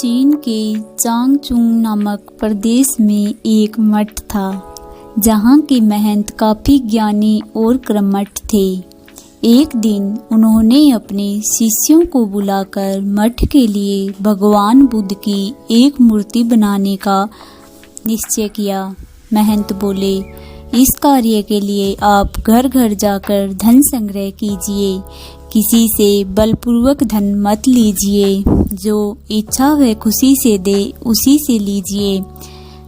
चीन के चांगचुंग नामक प्रदेश में एक मठ था, जहाँ के महंत काफी ज्ञानी और कर्मठ थे। एक दिन उन्होंने अपने शिष्यों को बुलाकर मठ के लिए भगवान बुद्ध की एक मूर्ति बनाने का निश्चय किया। महंत बोले, इस कार्य के लिए आप घर घर जाकर धन संग्रह कीजिए, किसी से बलपूर्वक धन मत लीजिए, जो इच्छा व खुशी से दे उसी से लीजिए।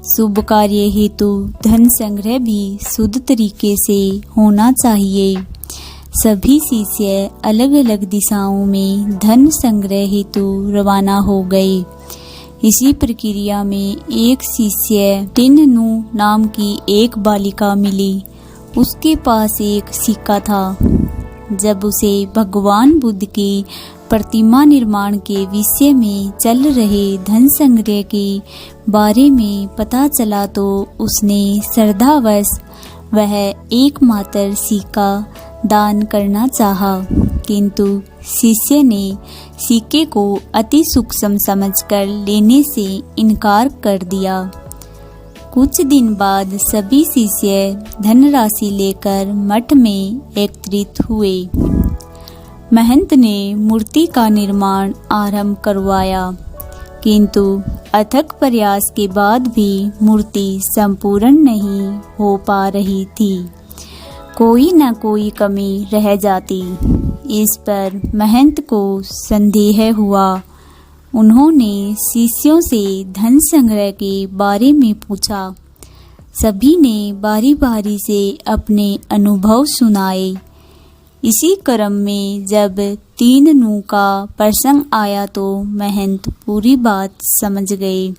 शुभ कार्य हेतु धन संग्रह भी शुद्ध तरीके से होना चाहिए। सभी शिष्य अलग अलग दिशाओं में धन संग्रह हेतु रवाना हो गए। इसी प्रक्रिया में एक शिष्य टिननु नाम की एक बालिका मिली। उसके पास एक सिक्का था। जब उसे भगवान बुद्ध की प्रतिमा निर्माण के विषय में चल रहे धन संग्रह के बारे में पता चला तो उसने श्रद्धावश वह एकमात्र सिक्का दान करना चाहा, किंतु शिष्य ने सिक्के को अति सूक्ष्म समझकर लेने से इनकार कर दिया। कुछ दिन बाद सभी शिष्य धनराशि लेकर मठ में एकत्रित हुए। महंत ने मूर्ति का निर्माण आरंभ करवाया, किंतु अथक प्रयास के बाद भी मूर्ति संपूर्ण नहीं हो पा रही थी। कोई न कोई कमी रह जाती। इस पर महंत को संदेह हुआ। उन्होंने शिष्यों से धन संग्रह के बारे में पूछा। सभी ने बारी बारी से अपने अनुभव सुनाए। इसी क्रम में जब टिननु का प्रसंग आया तो महंत पूरी बात समझ गए।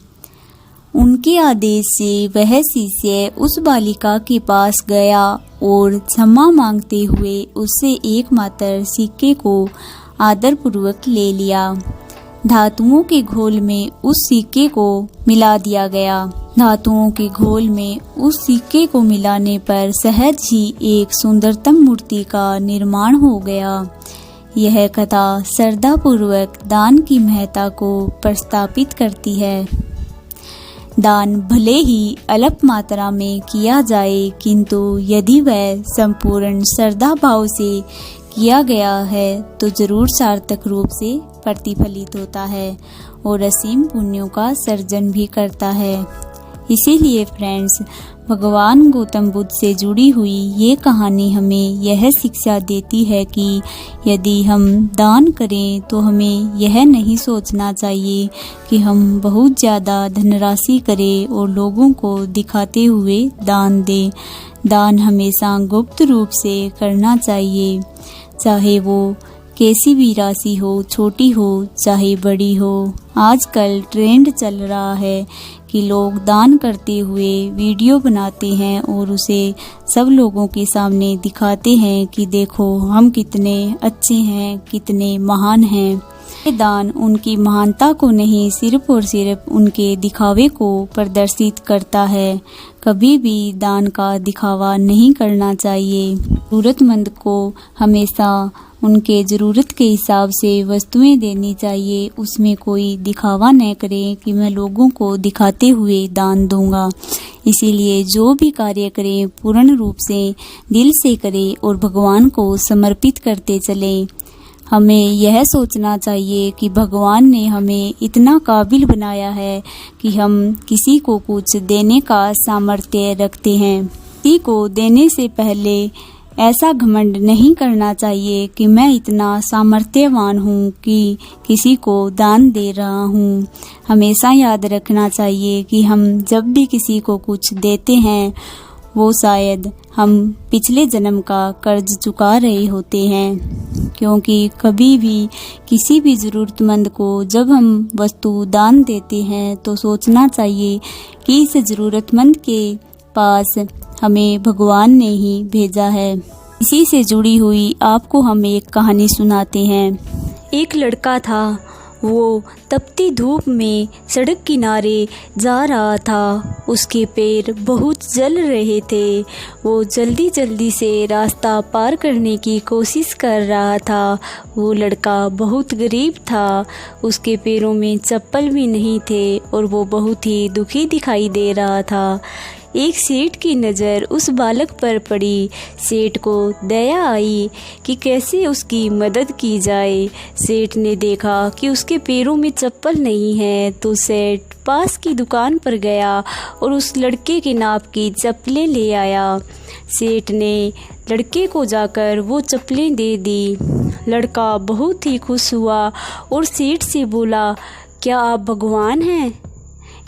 उनके आदेश से वह शिष्य उस बालिका के पास गया और क्षमा मांगते हुए उससे एकमात्र सिक्के को आदरपूर्वक ले लिया। धातुओं के घोल में उस सिक्के को मिला दिया गया। धातुओं के घोल में उस सिक्के को मिलाने पर सहज ही एक सुंदरतम मूर्ति का निर्माण हो गया। यह कथा श्रद्धापूर्वक दान की महत्ता को प्रस्तापित करती है। दान भले ही अल्प मात्रा में किया जाए, किंतु यदि वह संपूर्ण श्रद्धा भाव से किया गया है तो जरूर सार्थक रूप से प्रतिफलित होता है और असीम पुण्यों का सर्जन भी करता है। इसीलिए फ्रेंड्स, भगवान गौतम बुद्ध से जुड़ी हुई ये कहानी हमें यह शिक्षा देती है कि यदि हम दान करें तो हमें यह नहीं सोचना चाहिए कि हम बहुत ज़्यादा धनराशि करें और लोगों को दिखाते हुए दान दें। दान हमेशा गुप्त रूप से करना चाहिए, चाहे वो कैसी भी राशि हो, छोटी हो चाहे बड़ी हो। आजकल ट्रेंड चल रहा है कि लोग दान करते हुए वीडियो बनाते हैं और उसे सब लोगों के सामने दिखाते हैं कि देखो हम कितने अच्छे हैं, कितने महान हैं। ये दान उनकी महानता को नहीं, सिर्फ और सिर्फ उनके दिखावे को प्रदर्शित करता है। कभी भी दान का दिखावा नहीं करना चाहिए। जरूरतमंद को हमेशा उनके ज़रूरत के हिसाब से वस्तुएं देनी चाहिए। उसमें कोई दिखावा न करें कि मैं लोगों को दिखाते हुए दान दूंगा। इसीलिए जो भी कार्य करें पूर्ण रूप से दिल से करें और भगवान को समर्पित करते चलें। हमें यह सोचना चाहिए कि भगवान ने हमें इतना काबिल बनाया है कि हम किसी को कुछ देने का सामर्थ्य रखते हैं। किसी को देने से पहले ऐसा घमंड नहीं करना चाहिए कि मैं इतना सामर्थ्यवान हूँ कि किसी को दान दे रहा हूँ। हमेशा याद रखना चाहिए कि हम जब भी किसी को कुछ देते हैं वो शायद हम पिछले जन्म का कर्ज चुका रहे होते हैं, क्योंकि कभी भी किसी भी ज़रूरतमंद को जब हम वस्तु दान देते हैं तो सोचना चाहिए कि इस ज़रूरतमंद के पास हमें भगवान ने ही भेजा है। इसी से जुड़ी हुई आपको हम एक कहानी सुनाते हैं। एक लड़का था वो तपती धूप में सड़क किनारे जा रहा था। उसके पैर बहुत जल रहे थे। वो जल्दी जल्दी से रास्ता पार करने की कोशिश कर रहा था। वो लड़का बहुत गरीब था। उसके पैरों में चप्पल भी नहीं थे और वो बहुत ही दुखी दिखाई दे रहा था। एक सेठ की नज़र उस बालक पर पड़ी। सेठ को दया आई कि कैसे उसकी मदद की जाए। सेठ ने देखा कि उसके पैरों में चप्पल नहीं है तो सेठ पास की दुकान पर गया और उस लड़के के नाप की चप्पलें ले आया। सेठ ने लड़के को जाकर वो चप्पलें दे दी। लड़का बहुत ही खुश हुआ और सेठ से बोला, क्या आप भगवान हैं?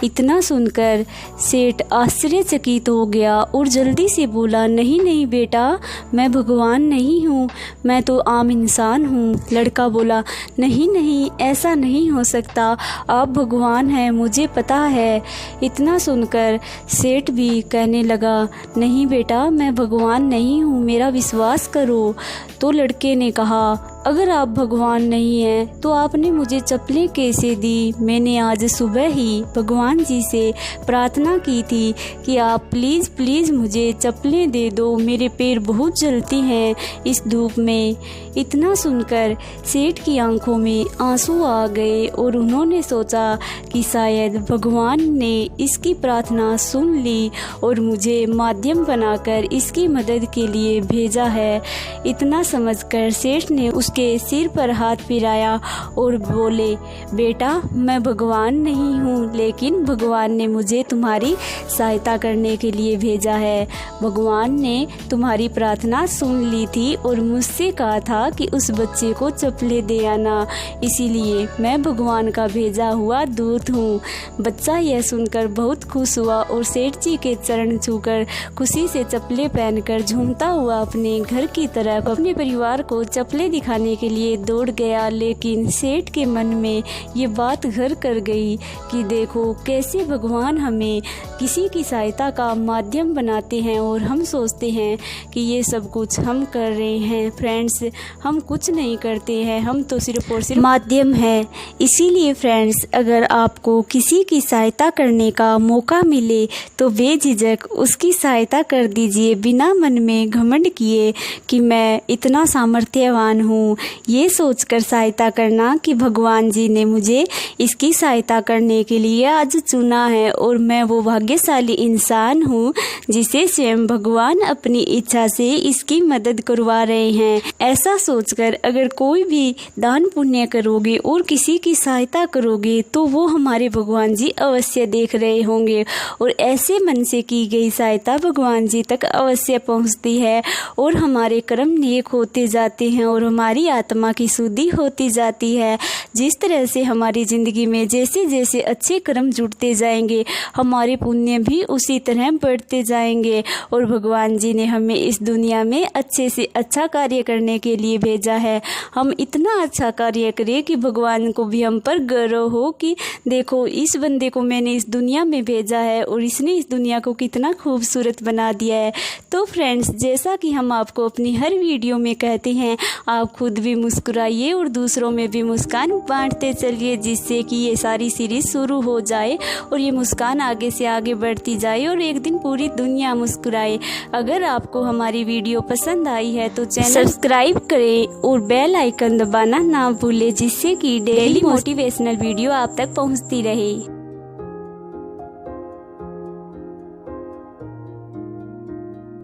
इतना सुनकर सेठ आश्चर्यचकित हो गया और जल्दी से बोला, नहीं नहीं बेटा, मैं भगवान नहीं हूँ, मैं तो आम इंसान हूँ। लड़का बोला, नहीं नहीं, ऐसा नहीं हो सकता, आप भगवान हैं, मुझे पता है। इतना सुनकर सेठ भी कहने लगा, नहीं बेटा, मैं भगवान नहीं हूँ, मेरा विश्वास करो। तो लड़के ने कहा, अगर आप भगवान नहीं हैं तो आपने मुझे चप्पलें कैसे दी? मैंने आज सुबह ही भगवान जी से प्रार्थना की थी कि आप प्लीज़ प्लीज़ मुझे चप्पलें दे दो, मेरे पैर बहुत जलती हैं इस धूप में। इतना सुनकर सेठ की आंखों में आंसू आ गए और उन्होंने सोचा कि शायद भगवान ने इसकी प्रार्थना सुन ली और मुझे माध्यम बनाकर इसकी मदद के लिए भेजा है। इतना समझकर सेठ ने उसके सिर पर हाथ फिराया और बोले, बेटा, मैं भगवान नहीं हूँ, लेकिन भगवान ने मुझे तुम्हारी सहायता करने के लिए भेजा है। भगवान ने तुम्हारी प्रार्थना सुन ली थी और मुझसे कहा था कि उस बच्चे को चप्पलें दे आना, इसीलिए मैं भगवान का भेजा हुआ दूत हूँ। बच्चा यह सुनकर बहुत खुश हुआ और सेठ जी के चरण छूकर खुशी से चप्पलें पहनकर झूमता हुआ अपने घर की तरफ अपने परिवार को चप्पलें दिखाने के लिए दौड़ गया। लेकिन सेठ के मन में ये बात घर कर गई कि देखो कैसे भगवान हमें किसी की सहायता का माध्यम बनाते हैं और हम सोचते हैं कि ये सब कुछ हम कर रहे हैं। फ्रेंड्स, हम कुछ नहीं करते हैं, हम तो सिर्फ और सिर्फ माध्यम है। इसीलिए फ्रेंड्स, अगर आपको किसी की सहायता करने का मौका मिले तो बेझिझक उसकी सहायता कर दीजिए, बिना मन में घमंड किए कि मैं इतना सामर्थ्यवान हूँ। ये सोचकर सहायता करना कि भगवान जी ने मुझे इसकी सहायता करने के लिए आज चुना है और मैं वो भाग्यशाली इंसान हूँ जिसे स्वयं भगवान अपनी इच्छा से इसकी मदद करवा रहे हैं। ऐसा सोचकर अगर कोई भी दान पुण्य करोगे और किसी की सहायता करोगे तो वो हमारे भगवान जी अवश्य देख रहे होंगे और ऐसे मन से की गई सहायता भगवान जी तक अवश्य पहुँचती है और हमारे कर्म नेक होते जाते हैं और हमारी आत्मा की शुद्धि होती जाती है। जिस तरह से हमारी ज़िंदगी में जैसे जैसे अच्छे कर्म जुड़ते जाएंगे, हमारे पुण्य भी उसी तरह बढ़ते जाएंगे और भगवान जी ने हमें इस दुनिया में अच्छे से अच्छा कार्य करने के लिए भेजा है। हम इतना अच्छा कार्य करें कि भगवान को भी हम पर गर्व हो कि देखो, इस बंदे को मैंने इस दुनिया में भेजा है और इसने इस दुनिया को कितना खूबसूरत बना दिया है। तो फ्रेंड्स, जैसा कि हम आपको अपनी हर वीडियो में कहते हैं, आप खुद भी मुस्कुराइए और दूसरों में भी मुस्कान बांटते चलिए, जिससे कि ये सारी सीरीज शुरू हो जाए और ये मुस्कान आगे से आगे बढ़ती जाए और एक दिन पूरी दुनिया मुस्कुराए। अगर आपको हमारी वीडियो पसंद आई है तो चैनल सब्सक्राइब करें और बेल आइकन दबाना ना भूलें, जिससे कि डेली मोटिवेशनल वीडियो आप तक पहुंचती रहे।